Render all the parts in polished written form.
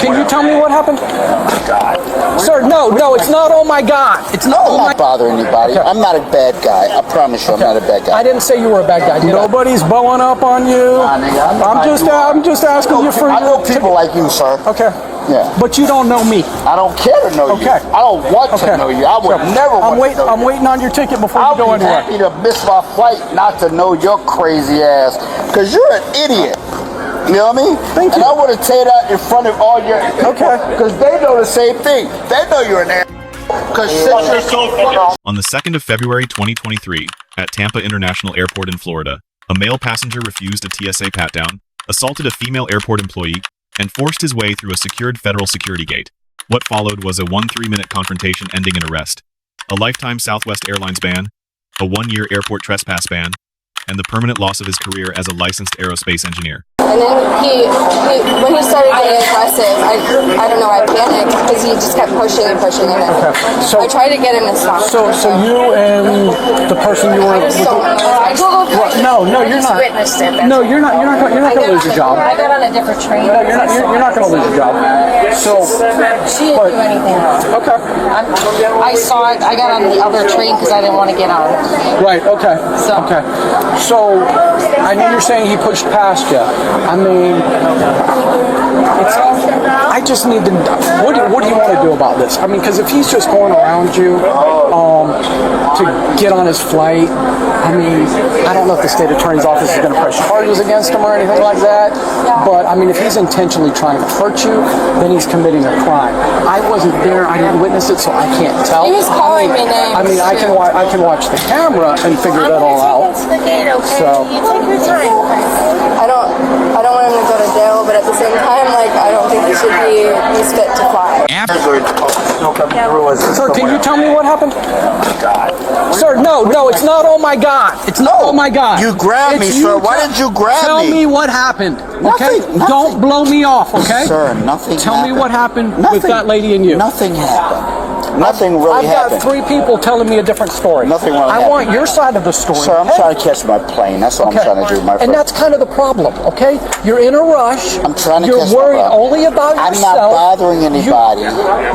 Can you tell me what happened? Sir, no, it's not. Oh my God, it's not. I'm not bothering anybody. Okay. I'm not a bad guy. I promise you, I'm not a bad guy. I didn't say you were a bad guy. Nobody's bowing up on you. Nah, nigga, I'm just asking you for. I know people like you, sir. Okay. Yeah. But you don't know me. I don't care to know you. Okay. I don't want to know you. I would never want to know you. I'm waiting on your ticket before you go anywhere. I'll be happy to miss my flight not to know your crazy ass. Because you're an idiot. You know what I mean? Thank you. And I want to tell that in front of all your people. Okay. Because they know the same thing. They know you're an ass. Because you're so funny. On the 2nd of February 2023, at Tampa International Airport in Florida, a male passenger refused a TSA pat-down, assaulted a female airport employee, and forced his way through a secured federal security gate. What followed was a 3-minute confrontation ending in arrest, a lifetime Southwest Airlines ban, a 1-year airport trespass ban, and the permanent loss of his career as a licensed aerospace engineer. And then when he started getting aggressive, I don't know, I panicked because he just kept pushing and pushing and Okay. So I tried to get him to stop. So you and the person you were I told him. No, you're not. Witnessed it. No, you're not. You're not going to lose your job. I got on a different train. No, you're not going to lose your job. So she didn't do anything wrong. Okay. I saw it. I got on the other train because I didn't want to get on. Right. Okay. So. Okay. So I know you're saying he pushed past you. I mean, I just need to. What do you want to do about this? I mean, because if he's just going around you to get on his flight, I mean, I don't know if the state attorney's office is going to press charges against him or anything like that. But I mean, if he's intentionally trying to hurt you, then he's committing a crime. I wasn't there. I didn't witness it, so I can't tell. He was calling me names. I mean, I can watch the camera and figure that all out. To the gate, okay? So you take your time. I don't want him to go to jail, but at the same time, like, I don't think he should be fit to fly. Sir, can you tell me what happened? Sir, no, it's not. Oh my God, it's not. Oh my God. You grabbed me, sir. Why did you grab me? Tell me what happened. Okay, Nothing. Don't blow me off. Okay, sir. Nothing. Tell me what happened Nothing. with that lady and you. Nothing happened. Nothing really happened. I've got 3 people telling me a different story. Nothing really happened. I want your side of the story. Sir, I'm trying to catch my plane. That's what I'm trying to do, my friend. And that's kind of the problem, okay? You're in a rush. I'm trying to You're catch worried my breath. only about I'm yourself. not bothering anybody.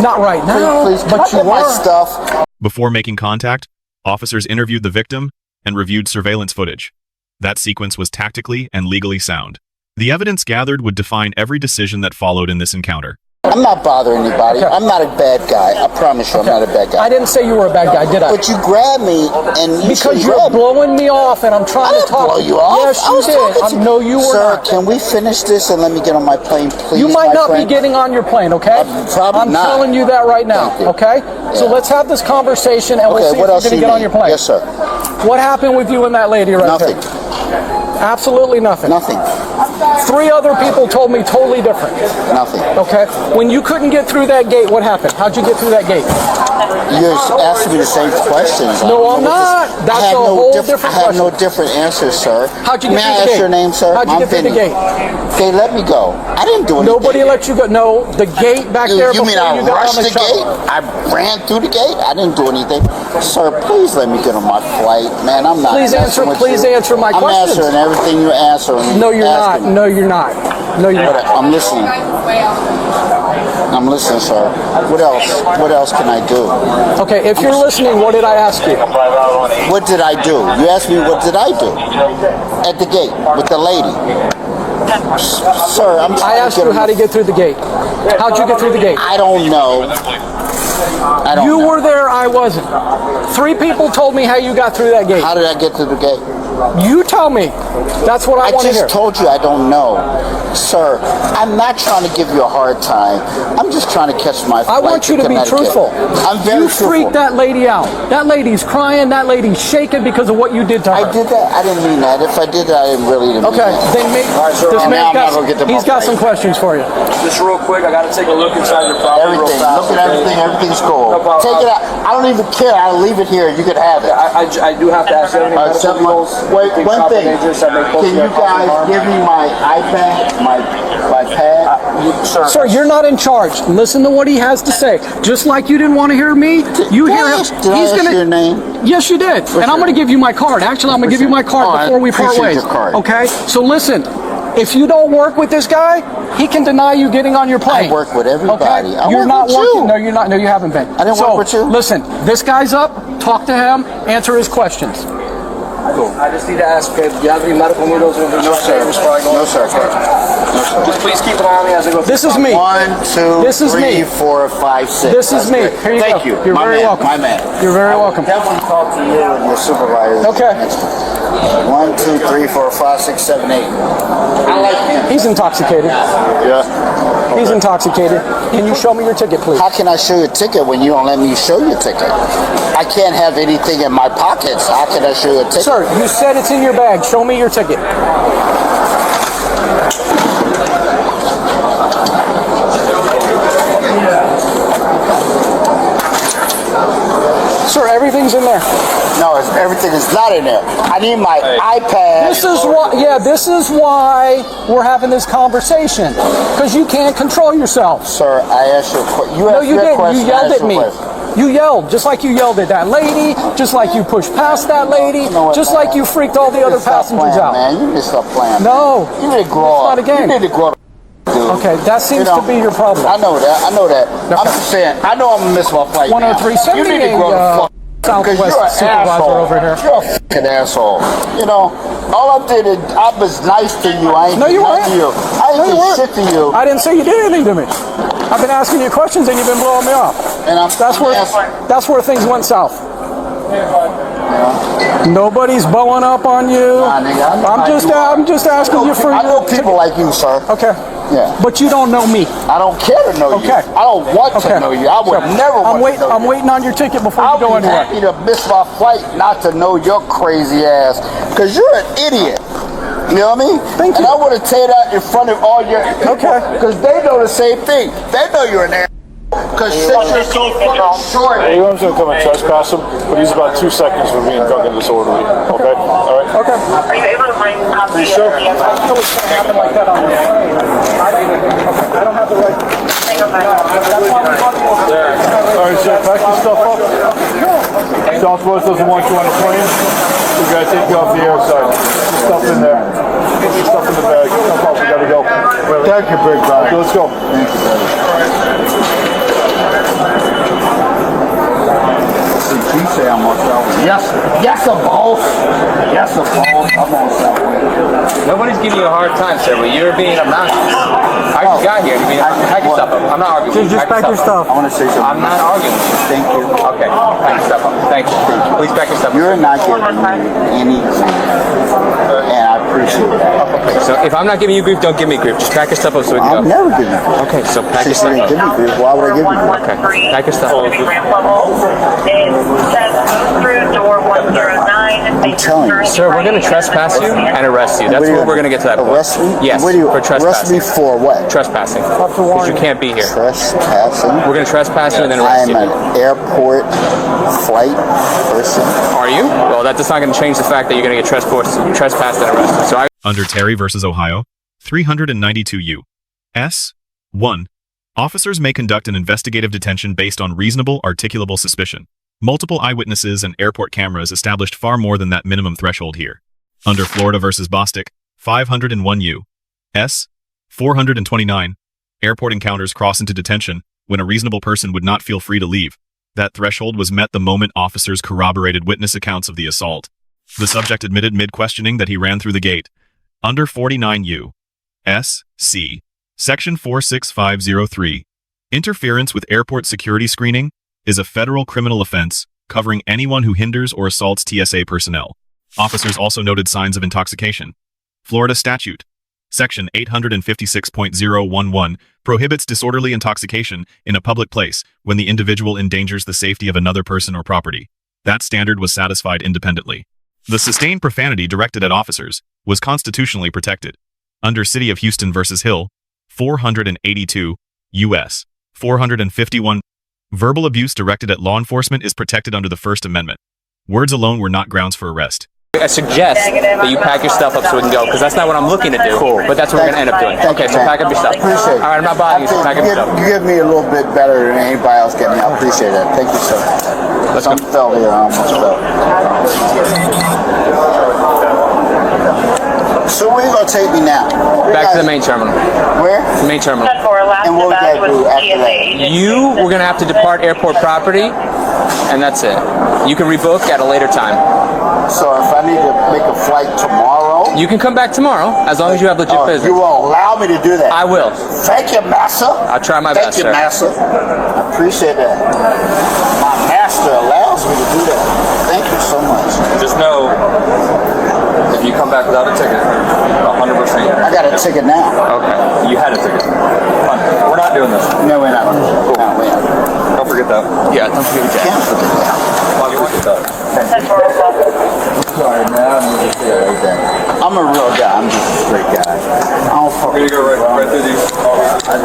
Not right now, Please, but you my are. stuff. Before making contact, officers interviewed the victim and reviewed surveillance footage. That sequence was tactically and legally sound. The evidence gathered would define every decision that followed in this encounter. I'm not bothering anybody. I'm not a bad guy. I promise you, I'm not a bad guy. I didn't say you were a bad guy, did I? But you grabbed me, and because you're blowing me off, and I'm trying to talk. Blow you off? Yes, you did. No, you were Sir, not. can we finish this and let me get on my plane, please? You might not friend? be getting on your plane, okay? Probably I'm not. telling you that right now, okay? So let's have this conversation, and we'll see if you're going to get on your plane. Yes, sir. What happened with you and that lady right Nothing. there? Absolutely nothing. Nothing. 3 other people told me totally different. Nothing. Okay. When you couldn't get through that gate, what happened? How'd you get through that gate? You're asking me the same questions. No, I'm not. That's a whole different question. I have no different answers, sir. How'd you get through the gate? May I ask your name, sir? How'd you get through the gate? Okay, let me go. I didn't do anything. Nobody let you go. No, the gate back there. You mean before I you got rushed on the gate? I ran through the gate? I didn't do anything. Sir, please let me get on my flight. Man, I'm not. Please answer my questions. I'm answering everything you're answering. No, you're not. No, you're not. No, you're not. I'm listening. I'm listening, sir. What else? What else can I do? Okay, if you're listening, what did I ask you? What did I do? You asked me what did I do? At the gate with the lady. Sir, I asked you how to get through the gate. How'd you get through the gate? I don't know. You were there, I wasn't. 3 people told me how you got through that gate. How did I get through the gate? You tell me. That's what I want to hear. I just told you I don't know. Sir, I'm not trying to give you a hard time. I'm just trying to catch my flight. I want you to be truthful. I'm very truthful. You freaked that lady out. That lady's crying. That lady's shaking because of what you did to her. I did that? I didn't mean that. If I did that, I didn't really mean okay, that. then make this man he's got some questions for you. Just real quick, I got to take a look inside your property. Everything. Look at everything. Everything's cool. No problem. Take it out. I don't even care. I'll leave it here. You can have it. I do have to ask you anything. Wait, one thing. Can you guys give me my iPad, my pad? Sir, you're not in charge. Listen to what he has to say. Just like you didn't want to hear me, you hear him. Did I ask your name? Yes, you did. And I'm going to give you my card. Actually, I'm going to give you my card before we part ways. Your card. Okay? So listen, If you don't work with this guy, he can deny you getting on your plane. I work with everybody. Okay? I You're work not with working. you. No, you're not. No, you haven't been. I didn't work with you. Listen, this guy's up. Talk to him. Answer his questions. Cool. I just need to ask, do you have any medical needles? No, sir. No, sir. Just please keep an eye on me as I go through. This is me. 1, 2, This is 3, me. 4, 5, 6. This is That's me. good. Here you Thank go. you. You're My very man. welcome. My man. You're very welcome. Definitely talk to you and your supervisor. Okay. 1, 2, 3, 4, 5, 6, 7, 8. I like him. He's intoxicated. Yeah. He's intoxicated. Can you show me your ticket, please? How can I show you a ticket when you don't let me show you a ticket? I can't have anything in my pockets. How can I show you a ticket? Sir, you said it's in your bag. Show me your ticket. Sir, everything's in there. No, everything is not in there. I need my iPad. This is why. Yeah, this is why we're having this conversation. Because you can't control yourself. Sir, I asked you a question. You No, asked you me a didn't. question. You yelled I asked at me. a question. You yelled, just like you yelled at that lady, just like you pushed past that lady, know what, just man? like you freaked all the other Stop passengers playing, out. Man, you need to stop playing. No. You need to grow It's up. not a game. You need to grow up. Dude. Okay, that seems to be your problem. I know that. I know that. I'm just saying. I know I'm gonna miss my flight. 103, now. send You me need to a, grow the fuck. Because Southwest you're an supervisor asshole. over here. You're a fucking asshole. You know, all I did is I was nice to you. I ain't No, did you nothing weren't. to you. I ain't No, you did weren't. shit to you. I didn't say you did anything to me. I've been asking you questions and you've been blowing me off. And That's where things went south. Nobody's blowing up on you. Nah, nigga, I'm just asking you for I know your people like you, sir. Okay. Yeah. But you don't know me. I don't care to know you. Okay. I don't want Okay. to know you. I would Sure. never want to know I'm you. waiting on your ticket before I'll you go be anywhere. happy to miss my flight not to know your crazy ass. Because you're an idiot. You know what I mean? Thank and you. I want to tell that in front of all your Okay. Because they know the same thing. They know you're an ass. Because since you're so fucking short. AUM's gonna come and trespass him, but he's about 2 seconds from being drunk and disorderly. Okay? Alright? Okay. Are you able to bring copies You sure? of the I know it's gonna happen like that on the plane. I don't have the right. Alright, so pack your stuff up. Southwest doesn't want you on the plane. We gotta take you off the airside. Put your stuff in there. Put your stuff in the bag. Stuff up, we gotta go. Thank you, big brother. Okay, let's go. You say I'm on Southwest. Yes, a boss. Yes, a boss. I'm on Southwest. Nobody's giving you a hard time, sir, but you're being obnoxious. I just got here. Pack your stuff up. I'm not arguing. Just pack your stuff. I want to say something. I'm not arguing. Thank you. Okay, pack your stuff up. Thank you. Please pack your stuff up. You're not giving me anything. And I appreciate that. So if I'm not giving you grief, don't give me grief. Just pack your stuff up so we I'll can go. never give you grief. Okay, so pack your Since you stuff didn't up. give me grief, why would I give you grief? Okay, pack your stuff up. ramp level. It says through door 109. I'm telling you. Sir, we're going to trespass you and arrest you. That's what we're going to get to that point. Arrest me? Yes, What do you, for arrest me trespassing. for what? Trespassing. Because you can't be here. Trespassing? We're going to trespass you and then I arrest am you. an airport flight person. Are you? Well, that's not going to change the fact that you're going to get trespassed and arrested. So I Under Terry versus Ohio, 392 U.S. 1. Officers may conduct an investigative detention based on reasonable articulable suspicion. Multiple eyewitnesses and airport cameras established far more than that minimum threshold here. Under Florida versus Bostic, 501 U.S. 429. Airport encounters cross into detention when a reasonable person would not feel free to leave. That threshold was met the moment officers corroborated witness accounts of the assault. The subject admitted mid-questioning that he ran through the gate. Under 49 U.S. C. Section 46503. Interference with airport security screening is a federal criminal offense covering anyone who hinders or assaults TSA personnel. Officers also noted signs of intoxication. Florida statute. Section 856.011 prohibits disorderly intoxication in a public place when the individual endangers the safety of another person or property. That standard was satisfied independently. The sustained profanity directed at officers was constitutionally protected. Under City of Houston versus Hill, 482 U.S. 451. Verbal abuse directed at law enforcement is protected under the First Amendment. Words alone were not grounds for arrest. I suggest that you pack your stuff up so we can go, because that's not what I'm looking to do. Cool. But that's what we're going to end up doing. Thank Okay, you, so man. pack up your stuff. Appreciate it. All right, I'm not bothering you, so pack up your stuff. You give me a little bit better than anybody else getting me. I appreciate that. Thank you, sir. Let's go. Something fell here. I almost fell. So where you gonna take me now? Back to the main terminal. Where? Main terminal. 10-4, last And what would dispatch that do with after TSA that? agent. You were gonna have to depart airport property, and that's it. You can rebook at a later time. So if I need to make a flight tomorrow, You can come back tomorrow as long as you have legit business. you will allow me to do that. I will. Thank you, Master. I'll try my Thank best, you, sir. Master. I appreciate that. My master allows me to do that. Thank you so much. Just know, if you come back without a ticket, 100%. I got a ticket now. Okay. You had a ticket. Fine. We're not doing this. No, we're not. No, we're not. Don't forget that. Yeah, don't forget your Can't tag. forget that. Don't forget that. 10-4, Sorry, man. I'm a real guy. I'm just a straight guy. I don't fuck We're gonna go right through these. I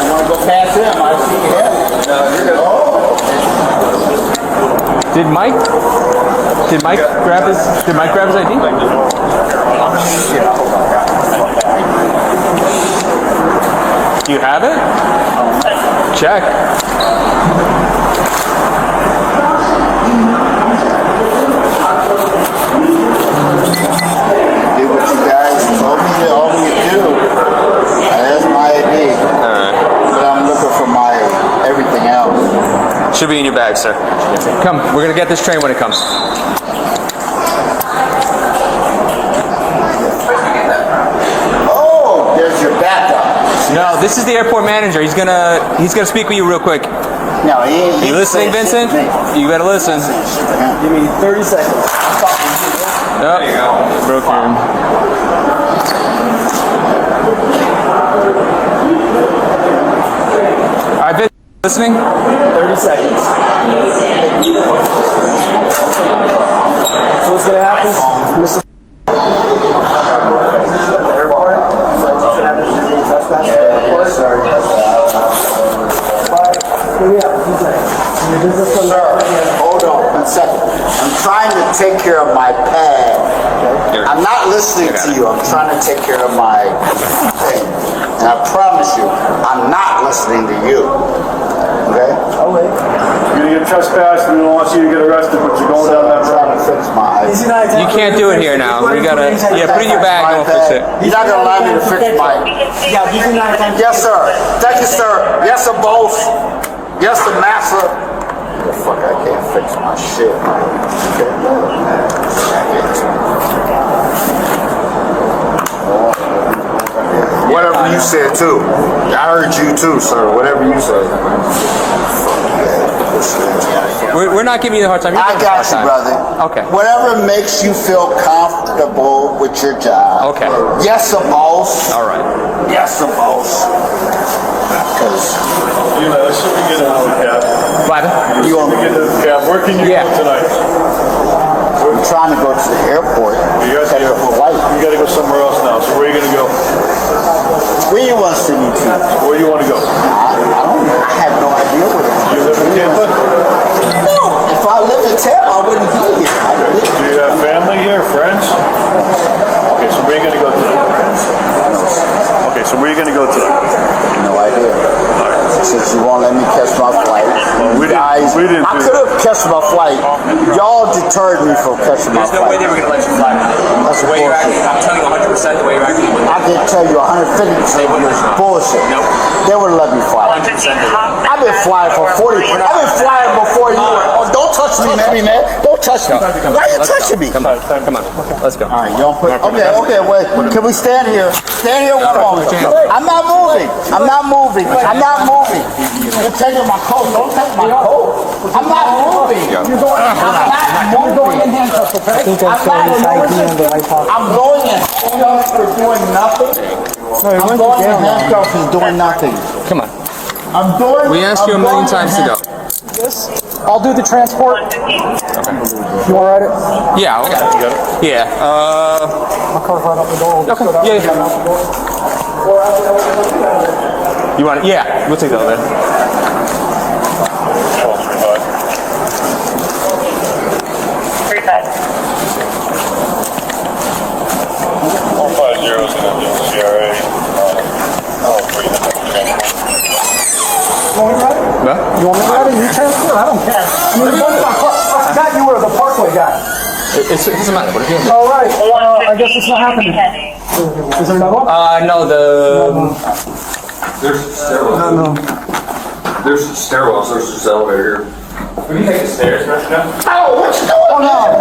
don't want to go past him. I see him. No, you're good. Did Mike grab his ID? Do you have it? Check. Do what you guys told me to all you do. That's my ID. But I'm looking for my everything else. Should be in your bag, sir. Come, we're gonna get this train when it comes. Oh, there's your backup. No, this is the airport manager. He's gonna speak with you real quick. No, he ain't. You listening, Vincent? You better listen. Give me 30 seconds. Oh, broke your. All right, Vincent, listening? 30 seconds. So what's gonna happen? Mr. Hold on 1 second. I'm trying to take care of my pad. I'm not listening to you. I'm trying to take care of my thing. And I promise you, I'm not listening to you. Okay? You're gonna get trespassed, we don't want you to get arrested, but you're going down that I'm road. trying to fix my. You can't do it here now. We gotta. Yeah, put it in your bag and we'll fix it. You're not gonna allow me to fix my. Yes, sir. Thank you, sir. Yes, sir, boss. Yes, sir, master. Fuck, I can't fix my shit. Okay. Whatever you said too. I heard you too, sir. Whatever you said. We're not giving you the hard time. You're I giving got us a you, hard time. brother. Okay. Whatever makes you feel comfortable with your job. Okay. Yes, sir, boss. All right. Yes, sir, boss. Because You know, let's see if we get into the cab. Bye. you We get into the cab. Where can you Yeah. go tonight? I'm trying to go to the airport. You got to Catch a flight. You got to go somewhere else now. So where are you going to go? Where you want to send me to? Where do you want to go? I don't know. I have no idea where You live in Tampa? No, if I lived in Tampa, I wouldn't be here. I would live Do you have family here, friends? Okay, so where are you going to go today? Okay, so where are you going to go today? no idea. Since you won't let me catch my flight, we you guys, didn't I do could have catch my flight. Y'all deterred me from catching my There's no way flight. they were gonna let you fly. That's The way you're acting, bullshit. I'm telling you 100% the way you're acting. I can tell you 150% it's bullshit. Nope. They would let me fly. 100%. I've been flying for 40. I've been flying before you were. Oh, don't touch me, man. Don't touch me. Why are you touching me? Come on. Let's go. All right, y'all put. Okay, wait. Can we stand here? Stand here one moment. I'm not moving. I'm not moving. I'm not moving. You're taking my coat. Don't take my coat. I'm not moving. You're going in handcuffs, okay? I'm not moving. I'm going in handcuffs for doing nothing. I'm going in handcuffs for doing nothing. Come on. I'm doing. We asked you a million times to go. I'll do the transport. You wanna ride it? Yeah. Okay. Yeah. My car's right up the door. Okay. Yeah. You want it? Yeah. We'll take that over there. All 5 zeros and then the CRA. You want me to ride it? What? You want me to ride it? You transport? I don't care. I mean, I forgot you were the Parkway guy. It doesn't matter. What if you? All right. I guess it's not happening. Is there another one? No, There's stairwells. There's stairwells. There's this elevator here. we can take the stairs, right? Oh, what's going on?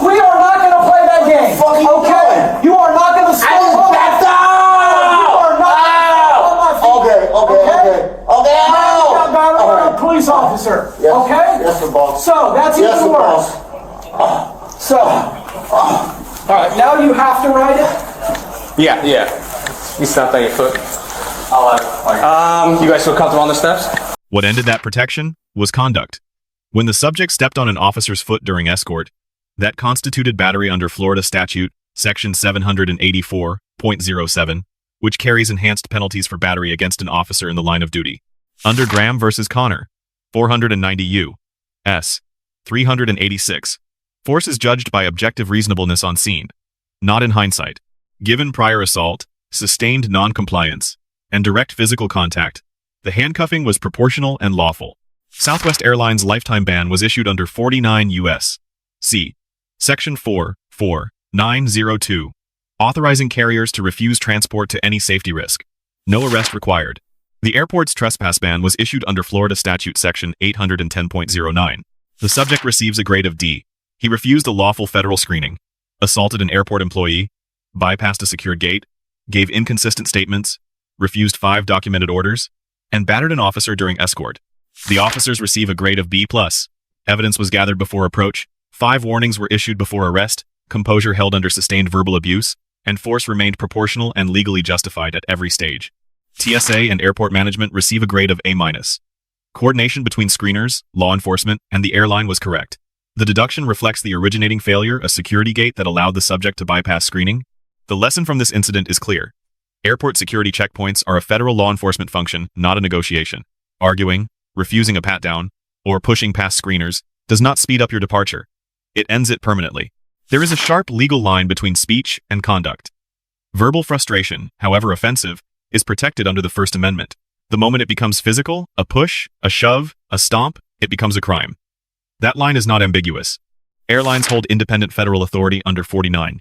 We are not going to play that game. Fuck you Okay? You are not going to I just backed You are not Okay. got battery on a police officer. Yes. Okay? Yes, sir, boss. So that's Yes, even sir, worse. boss. So, all right, now you have to write it. Yeah. You stepped on your foot. You guys feel comfortable on the steps? What ended that protection was conduct. When the subject stepped on an officer's foot during escort, that constituted battery under Florida statute, section 784.07, which carries enhanced penalties for battery against an officer in the line of duty. Under Graham versus Connor, 490 U.S. 386. Force is judged by objective reasonableness on scene, not in hindsight. Given prior assault, sustained non-compliance, and direct physical contact, the handcuffing was proportional and lawful. Southwest Airlines' lifetime ban was issued under 49 U.S.C. Section 44902, authorizing carriers to refuse transport to any safety risk. No arrest required. The airport's trespass ban was issued under Florida Statute Section 810.09. The subject receives a grade of D. He refused a lawful federal screening, assaulted an airport employee, bypassed a secured gate, gave inconsistent statements, refused 5 documented orders, and battered an officer during escort. The officers receive a grade of B+. Evidence was gathered before approach, 5 warnings were issued before arrest, composure held under sustained verbal abuse, and force remained proportional and legally justified at every stage. TSA and airport management receive a grade of A-. Coordination between screeners, law enforcement, and the airline was correct. The deduction reflects the originating failure, a security gate that allowed the subject to bypass screening. The lesson from this incident is clear. Airport security checkpoints are a federal law enforcement function, not a negotiation. Arguing, refusing a pat-down, or pushing past screeners does not speed up your departure. It ends it permanently. There is a sharp legal line between speech and conduct. Verbal frustration, however offensive, is protected under the First Amendment. The moment it becomes physical, a push, a shove, a stomp, it becomes a crime. That line is not ambiguous. Airlines hold independent federal authority under 49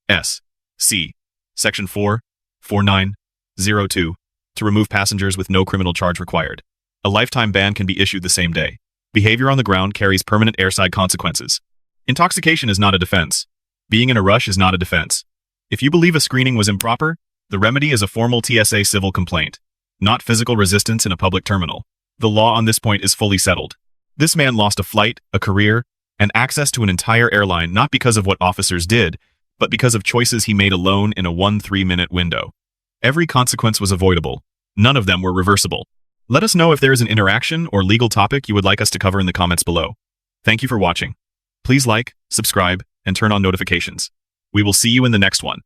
U.S.C. Section 44902 to remove passengers with no criminal charge required. A lifetime ban can be issued the same day. Behavior on the ground carries permanent airside consequences. Intoxication is not a defense. Being in a rush is not a defense. If you believe a screening was improper, the remedy is a formal TSA civil complaint, not physical resistance in a public terminal. The law on this point is fully settled. This man lost a flight, a career, and access to an entire airline not because of what officers did, but because of choices he made alone in a 1-3-minute window. Every consequence was avoidable. None of them were reversible. Let us know if there is an interaction or legal topic you would like us to cover in the comments below. Thank you for watching. Please like, subscribe, and turn on notifications. We will see you in the next one.